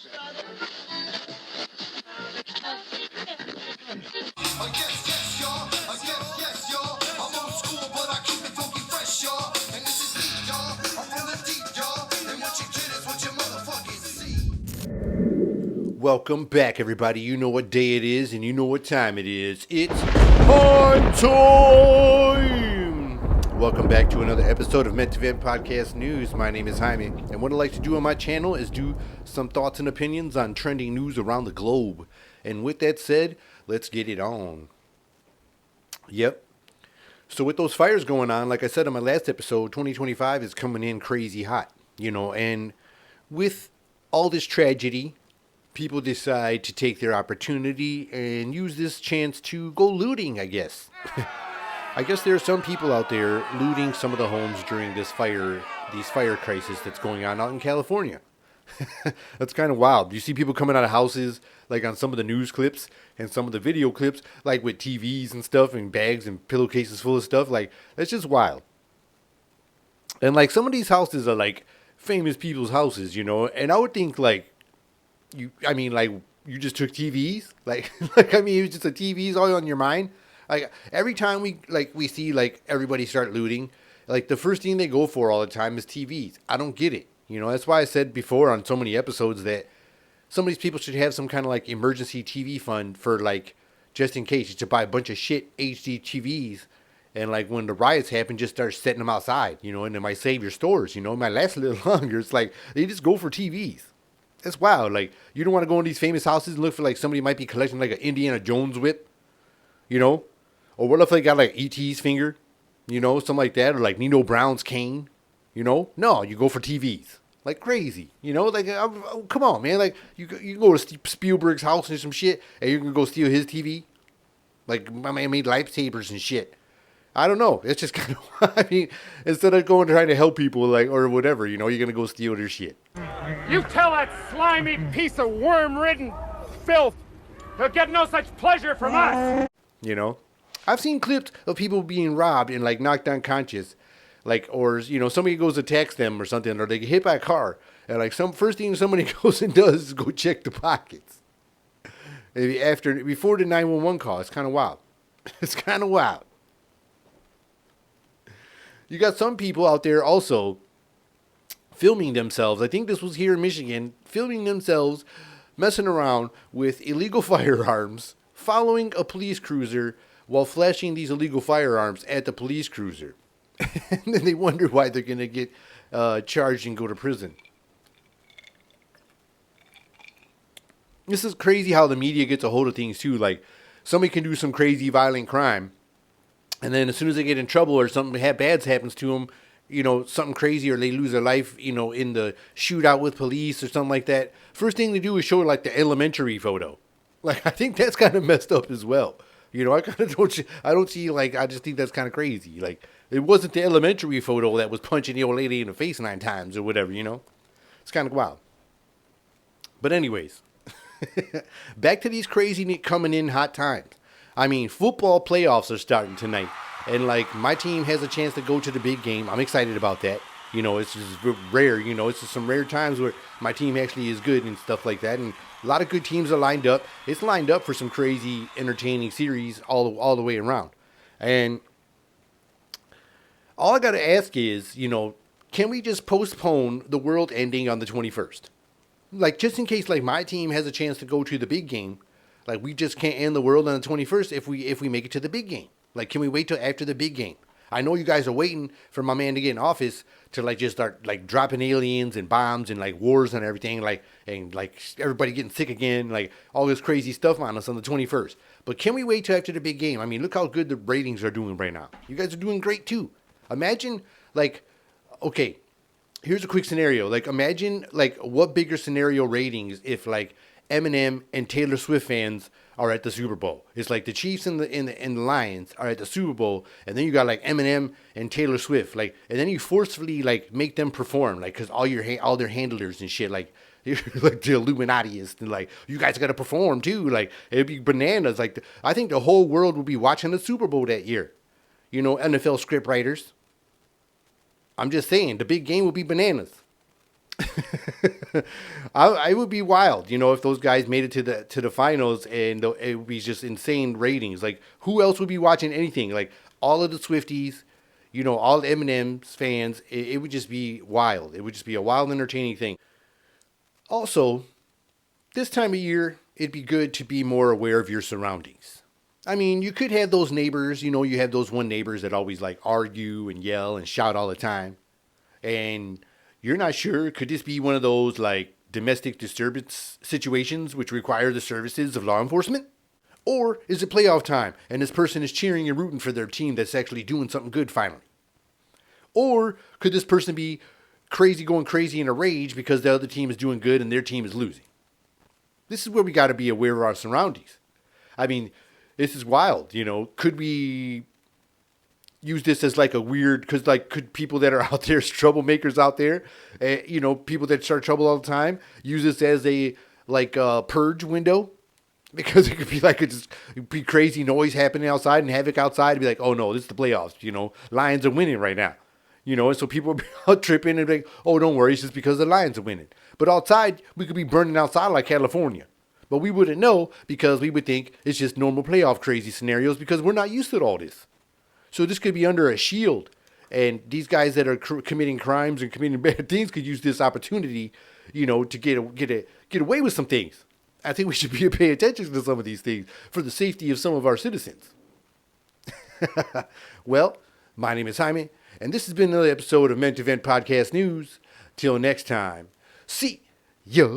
Yes, y'all. Yes, y'all. I'm old school, but I keep it funky fresh, y'all. And this is deep, y'all. I'm from the deep, y'all. And what you get is what you motherfucking see. Welcome back, everybody. You know what day it is, and you know what time it is. It's High Time! Welcome back to another episode of Meant to Vent Podcast News. My name is Jaime, and what I like to do on my channel is do some thoughts and opinions on trending news around the globe. And with that said, let's get it on. Yep. So with those fires going on, like I said in my last episode, 2025 is coming in crazy hot, and with all this tragedy, people decide to take their opportunity and use this chance to go looting, I guess. I guess there are some people out there looting some of the homes during these fire crisis that's going on out in California. That's kind of wild. You see people coming out of houses, like on some of the news clips and some of the video clips, like with TVs and stuff and bags and pillowcases full of stuff. Like, that's just wild. And like some of these houses are like famous people's houses, and I would think you just took TVs? It was just the TVs all on your mind. Like every time we see like everybody start looting, like the first thing they go for all the time is TVs. I don't get it. That's why I said before on so many episodes that some of these people should have some kind of like emergency TV fund for like, just in case, to buy a bunch of shit HD TVs. And like when the riots happen, just start setting them outside, and it might save your stores, it might last a little longer. It's like, they just go for TVs. That's wild. Like, you don't want to go in these famous houses and look for like somebody might be collecting like an Indiana Jones whip, Or what if they got like E.T.'s finger, something like that, or like Nino Brown's cane, No, you go for TVs. Like crazy, come on, man. Like, you go to Spielberg's house and some shit, and you can go steal his TV. Like, my man made lightsabers and shit. I don't know. It's just kind of, instead of going trying to help people, like, or whatever, you're going to go steal their shit. You tell that slimy piece of worm-ridden filth he'll get no such pleasure from us. I've seen clips of people being robbed and, like, knocked unconscious. Like, or, somebody goes to text them or something, or they get hit by a car. And, like, first thing somebody goes and does is go check the pockets. Before the 911 call. It's kind of wild. It's kind of wild. You got some people out there also filming themselves. I think this was here in Michigan. Filming themselves messing around with illegal firearms, following a police cruiser while flashing these illegal firearms at the police cruiser. And then they wonder why they're going to get charged and go to prison. This is crazy how the media gets a hold of things too. Like, somebody can do some crazy violent crime, and then as soon as they get in trouble or something bad happens to them, something crazy, or they lose their life, in the shootout with police or something like that, first thing they do is show like the elementary photo. Like, I think that's kind of messed up as well. I kind of don't see, like, I just think that's kind of crazy. Like, it wasn't the elementary photo that was punching the old lady in the face 9 times or whatever, It's kind of wild. But anyways, back to these crazy coming in hot times. Football playoffs are starting tonight. And, like, my team has a chance to go to the big game. I'm excited about that. It's just rare. It's just some rare times where my team actually is good and stuff like that. And a lot of good teams are lined up. It's lined up for some crazy, entertaining series all the way around. And all I got to ask is, can we just postpone the world ending on the 21st? Like, just in case, like, my team has a chance to go to the big game. Like, we just can't end the world on the 21st if we make it to the big game. Like, can we wait till after the big game? I know you guys are waiting for my man to get in office to, like, just start, like, dropping aliens and bombs and, like, wars and everything, and everybody getting sick again, like, all this crazy stuff on us on the 21st. But can we wait till after the big game? Look how good the ratings are doing right now. You guys are doing great, too. Imagine, like, okay, here's a quick scenario. Like, imagine, like, what bigger scenario ratings if, like, Eminem and Taylor Swift fans are at the Super Bowl. It's like the Chiefs and the Lions are at the Super Bowl, and then you got like Eminem and Taylor Swift, like, and then you forcefully like make them perform, like, because all their handlers and shit, like, like the Illuminatiists, and like, you guys got to perform too. Like, it'd be bananas. Like, I think the whole world would be watching the Super Bowl that year. NFL script writers. I'm just saying, the big game would be bananas. I would be wild, if those guys made it to the finals, and it would be just insane ratings. Like, who else would be watching anything? Like, all of the Swifties, all the Eminem's fans. It would just be wild. It would just be a wild, entertaining thing. Also, this time of year, it'd be good to be more aware of your surroundings. I mean, you could have those neighbors, you have those one neighbors that always like argue and yell and shout all the time. And you're not sure, could this be one of those like domestic disturbance situations which require the services of law enforcement? Or is it playoff time and this person is cheering and rooting for their team that's actually doing something good finally? Or could this person be going crazy in a rage because the other team is doing good and their team is losing? This is where we got to be aware of our surroundings. I mean, this is wild, Could we use this as like a weird, because like, could people that are out there, troublemakers out there, people that start trouble all the time, use this as a purge window? Because it could be like be crazy noise happening outside and havoc outside and be like, oh no, this is the playoffs, Lions are winning right now. And so people would be out tripping and be like, oh, don't worry, it's just because the Lions are winning. But outside, we could be burning outside like California. But we wouldn't know because we would think it's just normal playoff crazy scenarios because we're not used to all this. So this could be under a shield. And these guys that are committing crimes and committing bad things could use this opportunity, to get away with some things. I think we should be paying attention to some of these things for the safety of some of our citizens. Well, my name is Jaime, and this has been another episode of Mental Event Podcast News. Till next time, see ya.